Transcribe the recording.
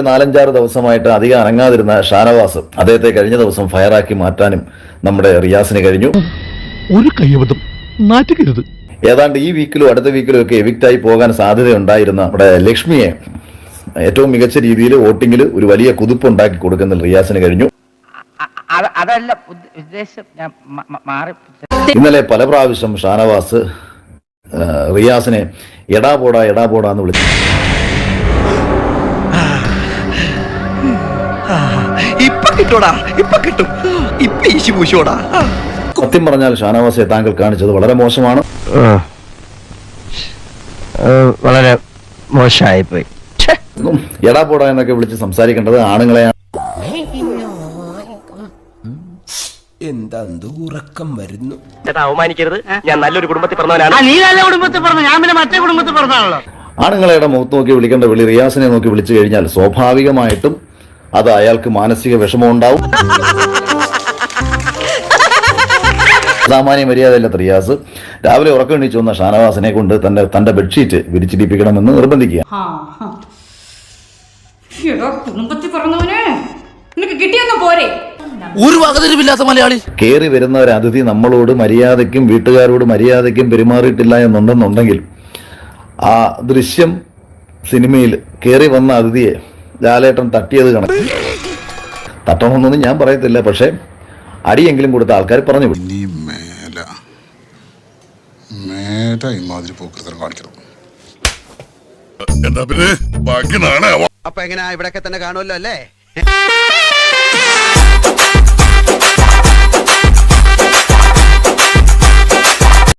4-5 ദിവസമായിട്ട് അധികം അനങ്ങാതിരുന്ന ഷാനവാസ് അദ്ദേഹത്തെ കഴിഞ്ഞ ദിവസം ഫയറാക്കി മാറ്റാനും നമ്മുടെ റിയാസിന് കഴിഞ്ഞു. ഒരു കയ്യബദ്ധം നാറ്റുകരുത്. ഏതാണ്ട് ഈ വീക്കിലും അടുത്ത വീക്കിലും ഒക്കെ എവിക്റ്റായി പോകാൻ സാധ്യതയുണ്ടായിരുന്ന നമ്മുടെ ലക്ഷ്മിയെ ഏറ്റവും മികച്ച രീതിയിൽ വോട്ടിങ്ങിൽ ഒരു വലിയ കുതിപ്പുണ്ടാക്കി കൊടുക്കുന്ന റിയാസിന് കഴിഞ്ഞു. ഇന്നലെ പല പ്രാവശ്യം ഷാനവാസ് റിയാസിനെ എടാ പോടാ എന്ന് വിളിച്ചു. സത്യം പറഞ്ഞാൽ ഷാനവാസെ താങ്കൾ കാണിച്ചത് വളരെ മോശമാണ്. വളരെ മോശമായിപ്പോയി. എടാ പോടാ എന്നൊക്കെ വിളിച്ച് സംസാരിക്കേണ്ടത് ആണുങ്ങളെയാണ്. എന്താ ഉറക്കം വരുന്നു. അവമാനിക്കരുത്. ഞാൻ നല്ലൊരു കുടുംബത്തിൽ പറഞ്ഞവനാണ്. നീ നല്ല കുടുംബത്തിൽ പറഞ്ഞു, ഞാൻ പിന്നെ മറ്റേ കുടുംബത്തിൽ പറഞ്ഞാണല്ലോ. ആണുങ്ങളെയുടെ മുഖത്ത് നോക്കി വിളിക്കേണ്ട വിളി റിയാസിനെ നോക്കി വിളിച്ചു കഴിഞ്ഞാൽ സ്വാഭാവികമായിട്ടും അത് അയാൾക്ക് മാനസിക വിഷമം ഉണ്ടാവും. സാമാന്യ മര്യാദയില്ലാത്ത റിയാസ് രാവിലെ ഉറക്കം എണീച്ചു വന്ന ഷാനവാസിനെ കൊണ്ട് തന്റെ ബെഡ്ഷീറ്റ് വിരിച്ചിടിപ്പിക്കണമെന്ന് നിർബന്ധിക്കുക. ഒരു വകതിരിവില്ലാത്ത മലയാളി. കയറി വരുന്ന ഒരു അതിഥി നമ്മളോട് മര്യാദയ്ക്കും വീട്ടുകാരോട് മര്യാദയ്ക്കും പെരുമാറിയിട്ടില്ല എന്നുണ്ടെന്നുണ്ടെങ്കിൽ ആ ദൃശ്യം സിനിമയിൽ കയറി വന്ന അതിഥിയെ ലാലേട്ടൻ തട്ടിയത് കണക്ക്. തട്ടണമെന്നൊന്നും ഞാൻ പറയത്തില്ല, പക്ഷെ അടിയെങ്കിലും കൊടുത്ത ആൾക്കാർ പറഞ്ഞു വിടും. അപ്പൊ എങ്ങനെയാ ഇവിടെയൊക്കെ തന്നെ കാണുമല്ലോ അല്ലേ?